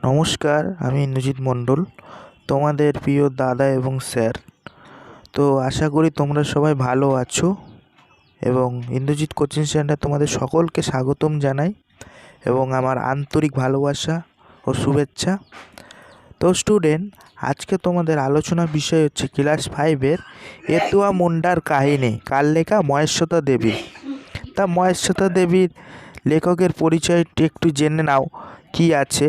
নমস্কার, আমি ইন্দ্রজিৎ মণ্ডল, তোমাদের প্রিয় দাদা এবং স্যার। তো আশা করি তোমরা সবাই ভালো আছো এবং ইন্দ্রজিৎ কোচিং সেন্টার তোমাদের সকলকে স্বাগতম জানাই এবং আমার আন্তরিক ভালোবাসা ও শুভেচ্ছা। তো স্টুডেন্ট, আজকে তোমাদের আলোচনার বিষয় হচ্ছে ক্লাস 5-এর এতুয়া মুন্ডার কাহিনী। কার লেখা? মহেশ্বতা দেবী। তা মহেশ্বতা দেবীর লেখকের পরিচয়টি একটু জেনে নাও। কি আছে?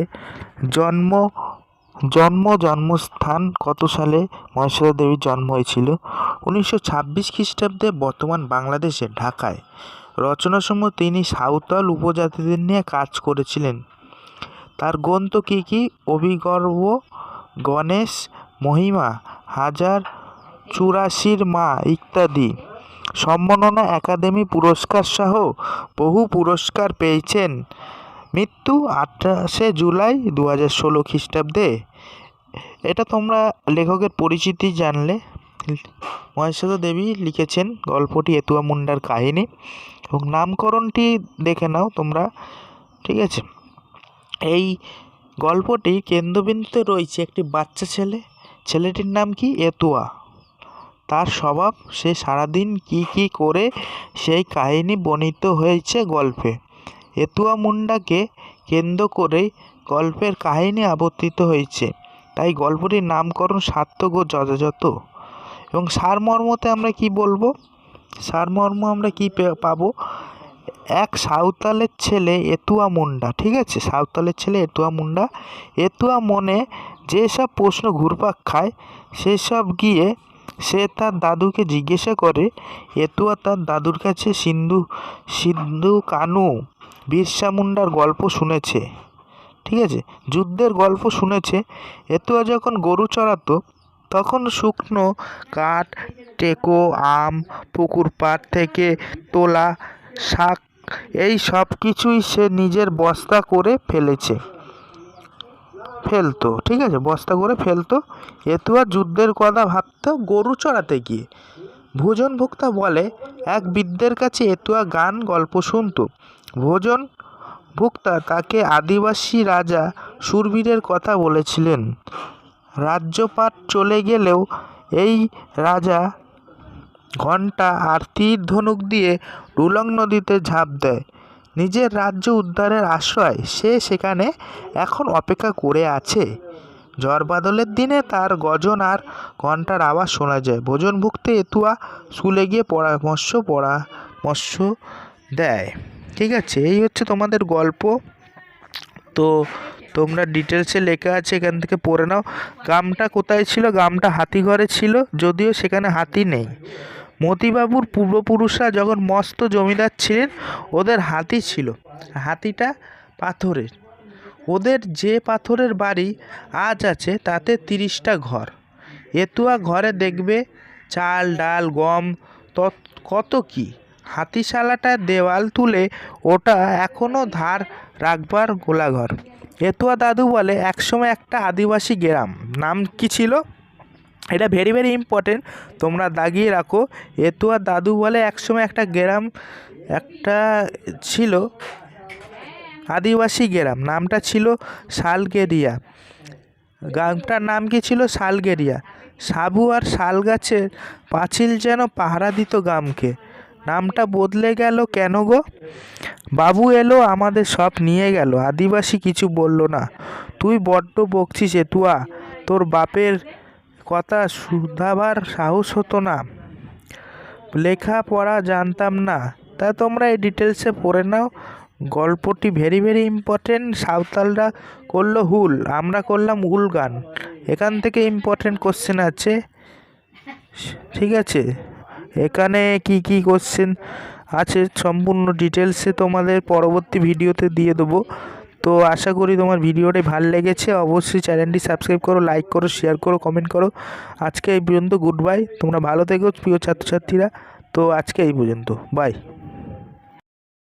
জন্মস্থান কত সালে মহেশ্বতা দেবীর জন্ম হয়েছিল? 1926 খ্রিস্টাব্দে বর্তমান বাংলাদেশের ঢাকায়। রচনাসমূহ তিনি সাঁওতাল উপজাতিদের নিয়ে কাজ করেছিলেন। তার গ্রন্থ কী কী? অভিগর্ভ, গণেশ, মহিমা, হাজার, 84 মা ইত্যাদি। সম্মাননা একাডেমি পুরস্কার সহ বহু পুরস্কার পেয়েছেন। মৃত্যু 28 জুলাই 2016 খ্রিস্টাব্দে। এটা তোমরা লেখকের পরিচিতি জানলে। মহেশ্বতা দেবী লিখেছেন গল্পটি এতুয়া মুন্ডার কাহিনী এবং নামকরণটি দেখে নাও তোমরা, ঠিক আছে? এই গল্পটি কেন্দ্রবিন্দুতে রয়েছে একটি বাচ্চা ছেলে। ছেলেটির নাম কি? এতুয়া। তার স্বভাব, সে সারাদিন কি করে সেই কাহিনী বর্ণিত হয়েছে গল্পে। এতুয়া মুন্ডাকে কেন্দ্র করেই গল্পের কাহিনী আবর্তিত হয়েছে, তাই গল্পটির নামকরণ সার্থক ও যথাযথ। এবং সারমর্মতে আমরা কি বলবো? সারমর্ম আমরা কি পাবো? এক সাঁওতালের ছেলে এতুয়া মুন্ডা, ঠিক আছে? সাঁওতালের ছেলে এতুয়া মুন্ডা। এতুয়া মনে যেসব প্রশ্ন ঘুরপাক খায় সেসব গিয়ে সে তার দাদুকে জিজ্ঞাসা করে। এতুয়া তার দাদুর কাছে সিন্ধু কানু, বিরসা মুন্ডার গল্প শুনেছে, ঠিক আছে? যুদ্ধের গল্প শুনেছে। এতুয়া যখন গরু চড়াতো তখন শুকনো কাঠ, টেকো, আম, পুকুর পাড় থেকে তোলা শাক, এই সব কিছুই সে নিজের বস্তা করে ফেলতো, ঠিক আছে? বস্তা করে ফেলতো। এতুয়া যুদ্ধের কথা ভাবতো গরু চড়াতে গিয়ে। ভোজন ভোক্তা বলে এক বৃদ্ধের কাছে এতুয়া গান গল্প শুনতো। ভোজন ভোক্তা তাকে আদিবাসী রাজা শূরবীরের কথা বলেছিলেন। রাজ্যপাট চলে গেলেও এই রাজা ঘণ্টা আর তীর ধনুক দিয়ে রুলং নদীতে ঝাঁপ দেয়। নিজের রাজ্য উদ্ধারের আশায় সে সেখানে এখন অপেক্ষা করে আছে। ঝড় বাদলের দিনে তার গর্জন আর ঘণ্টার আওয়াজ শোনা যায়। ভোজনভুক্ত এতুয়া স্কুলে গিয়ে পরামর্শ দেয়, ঠিক আছে? এই হচ্ছে তোমাদের গল্প। তো তোমরা ডিটেলসে লেখা আছে, এখান থেকে পড়ে নাও। গ্রামটা কোথায় ছিল? গ্রামটা হাতিঘরে ছিল, যদিও সেখানে হাতি নেই। মতিবাবুর পূর্বপুরুষরা যখন মস্ত জমিদার ছিলেন ওদের হাতি ছিল। হাতিটা পাথরের। ওদের যে পাথরের বাড়ি আজ আছে তাতে 30টা ঘর। এতুয়া ঘরে দেখবে চাল, ডাল, গম, কত কি। হাতিশালাটার দেওয়াল তুলে ওটা এখনও ধার রাখবার গোলাঘর। এতুয়া দাদু বলে একসময় একটা আদিবাসী গ্রাম। নাম কি ছিল? এটা ভেরি ইম্পর্টেন্ট, তোমরা দাগিয়ে রাখো। এতুয়া দাদু বলে একসময় একটা গ্রাম ছিল, আদিবাসী গ্রাম। নামটা ছিল শালগেরিয়া। গ্রামটার নাম কি ছিল? শালগেরিয়া। সাবু আর শাল গাছের পাঁচিল যেন পাহারা দিত গ্রামকে। নামটা বদলে গেল কেন গো? বাবু এলো, আমাদের সব নিয়ে গেল। আদিবাসী কিছু বলল না। তুই বড্ড বকছিস এতুয়া, তোর বাপের কথা শুধাবার সাহস হতো না? লেখাপড়া জানতাম না। তা তোমরা এই ডিটেলসে পড়ে নাও। গল্পটি ভেরি ইম্পর্টেন্ট। সাঁওতালরা করলো হুল, আমরা করলাম উল গান। এখান থেকে ইম্পর্টেন্ট কোশ্চেন আছে, ঠিক আছে? এখানে কি কোশ্চেন আছে সম্পূর্ণ ডিটেলসে তোমাদের পরবর্তী ভিডিওতে দিয়ে দেবো। তো আশা করি তোমার ভিডিওটি ভালো লেগেছে। অবশ্যই চ্যানেলটি সাবস্ক্রাইব করো, লাইক করো, শেয়ার করো, কমেন্ট করো। আজকে এই পর্যন্ত, গুড বাই। তোমরা ভালো থেকো প্রিয় ছাত্রছাত্রীরা। তো আজকে এই পর্যন্ত, বাই।